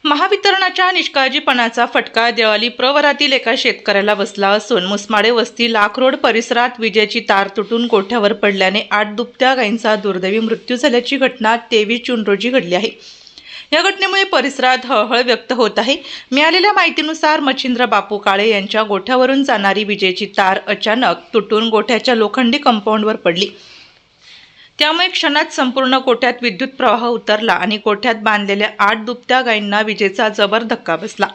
महावितरणाच्या निष्काळजीपणाचा फटका देवाली प्रवरातील एका शेतकऱ्याला बसला असून मुसमाडे वस्ती लाख रोड परिसरात विजेची तार तुटून गोठ्यावर पडल्याने 8 दुभत्या गायींचा दुर्दैवी मृत्यू झाल्याची घटना 23 जून रोजी घडली आहे। या घटनेमुळे परिसरात हळहळ व्यक्त होत आहे। मिळालेल्या माहितीनुसार मच्छिंद्र बापू काळे यांच्या गोठ्यावरून जाणारी विजेची तार अचानक तुटून गोठ्याच्या लोखंडी कंपाऊंडवर पडली। त्यामुळे क्षणात संपूर्ण गोठ्यात विद्युत प्रवाह उतरला आणि गोठ्यात बांधलेल्या 8 दुभत्या गायींना विजेचा जबर धक्का बसला।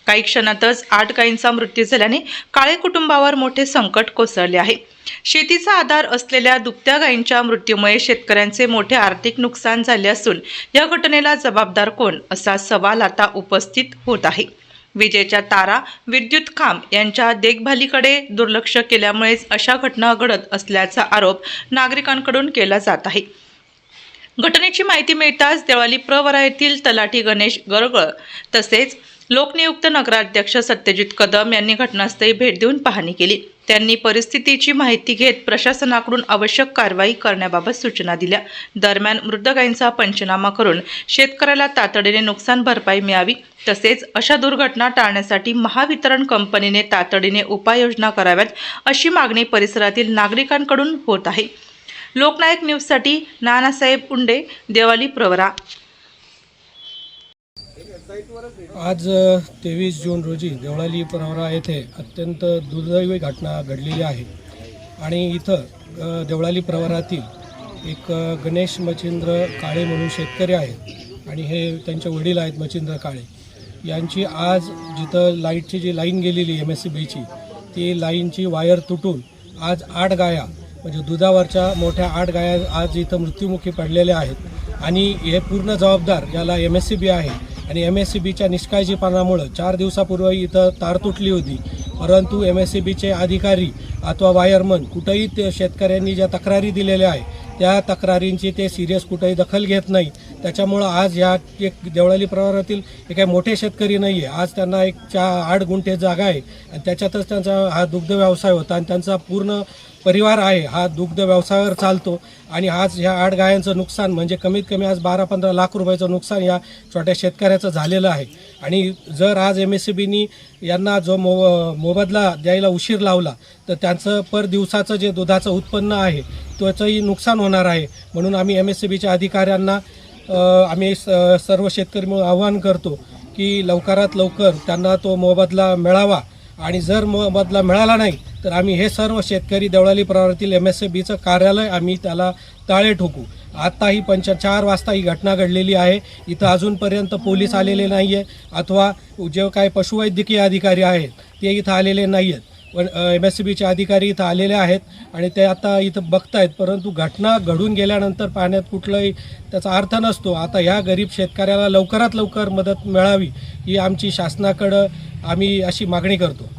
काही क्षणातच 8 गायींचा मृत्यू झाल्याने काळे कुटुंबावर मोठे संकट कोसळले आहे। शेतीचा आधार असलेल्या दुभत्या गायींच्या मृत्यूमुळे शेतकऱ्यांचे मोठे आर्थिक नुकसान झाले असून या घटनेला जबाबदार कोण असा सवाल आता उपस्थित होत आहे। विजेच्या तारा, विद्युत खांब यांच्या देखभालीकडे दुर्लक्ष केल्यामुळेच अशा घटना घडत असल्याचा आरोप नागरिकांकडून केला जात आहे। घटनेची माहिती मिळताच देवाली प्रवरा येथील तलाठी गणेश गरगळ तसेच लोकनियुक्त नगराध्यक्ष सत्यजित कदम यांनी घटनास्थळी भेट देऊन पाहणी केली। त्यांनी परिस्थितीची माहिती घेत प्रशासनाकडून आवश्यक कारवाई करण्याबाबत सूचना दिल्या। दरम्यान मृत गायींचा पंचनामा करून शेतकऱ्याला तातडीने नुकसान भरपाई मिळावी तसेच अशा दुर्घटना टाळण्यासाठी महावितरण कंपनीने तातडीने उपाययोजना कराव्यात अशी मागणी परिसरातील नागरिकांकडून होत आहे। लोकनायक न्यूजसाठी नानासाहेब उंडे, देवाली प्रवरा। आज 23 जून रोजी देवळाली प्रवरा येथे अत्यंत दुर्दैवी घटना घडलेली आहे आणि इथं देवळाली प्रवरातील एक गणेश मच्छिंद्र काळे म्हणून शेतकरी आहेत आणि हे त्यांचे वडील आहेत मच्छिंद्र काळे यांची आज जिथं लाईटची जी लाईन गेलेली MSCBची ती लाईनची वायर तुटून आज 8 गाया म्हणजे दुधावरच्या मोठ्या 8 गाया आज इथं मृत्युमुखी पडलेल्या आहेत आणि हे पूर्ण जबाबदार याला MSCB आहे आणि MSCBच्या निष्काळजीपणामुळे 4 दिवसापूर्वी इथं तार तुटली होती, परंतु MSCBचे अधिकारी अथवा वायरमन कुठेही ते शेतकऱ्यांनी ज्या तक्रारी दिलेल्या आहे त्या तक्रारींची ते सिरियस कुठेही दखल घेत नाही। त्याच्यामुळं आज ह्या एक देवळाली प्रवरातील हे काही मोठे शेतकरी नाही आहे, आज त्यांना एक 8 गुंठे जागा आहे आणि त्याच्यातच त्यांचा हा दुग्ध व्यवसाय होता आणि त्यांचा पूर्ण परिवार आहे हा दुग्ध व्यवसायावर चालतो आणि आज ह्या 8 गायांचं नुकसान म्हणजे कमीत कमी आज 12-15 लाख रुपयाचं नुकसान या छोट्या शेतकऱ्याचं झालेलं आहे। आणि जर आज MSCBनी यांना जो मोबदला द्यायला उशीर लावला तर त्यांचं पर दिवसाचं जे दुधाचं उत्पन्न आहे त्याचंही नुकसान होणार आहे। म्हणून आम्ही MSCBच्या अधिकाऱ्यांना आम्ही सर्व शेतकरी म्हणून आवाहन करतो की लवकरात लवकर त्यांना तो मोबदला मिळावा आणि जर मोबदला मिळाला नाही तर आम्ही हे सर्व शेतकरी देवळाली प्रवरातील MSCBचं कार्यालय आम्ही त्याला ताळे ठोकू। आत्ताही 4 वाजता ही घटना घडलेली आहे, इथं अजूनपर्यंत पोलीस आलेले नाही आहे अथवा जे काही पशुवैद्यकीय अधिकारी आहेत ते इथं आलेले नाही आहेत, पण MSCBचे अधिकारी इथं आलेले आहेत आणि ते आता इथं बघतायत, परंतु घटना घडून गेल्यानंतर पाहण्यात कुठलाही त्याचा अर्थ नसतो। आता ह्या गरीब शेतकऱ्याला लवकरात लवकर मदत मिळावी ही आमची शासनाकडं आम्ही अशी मागणी करतो।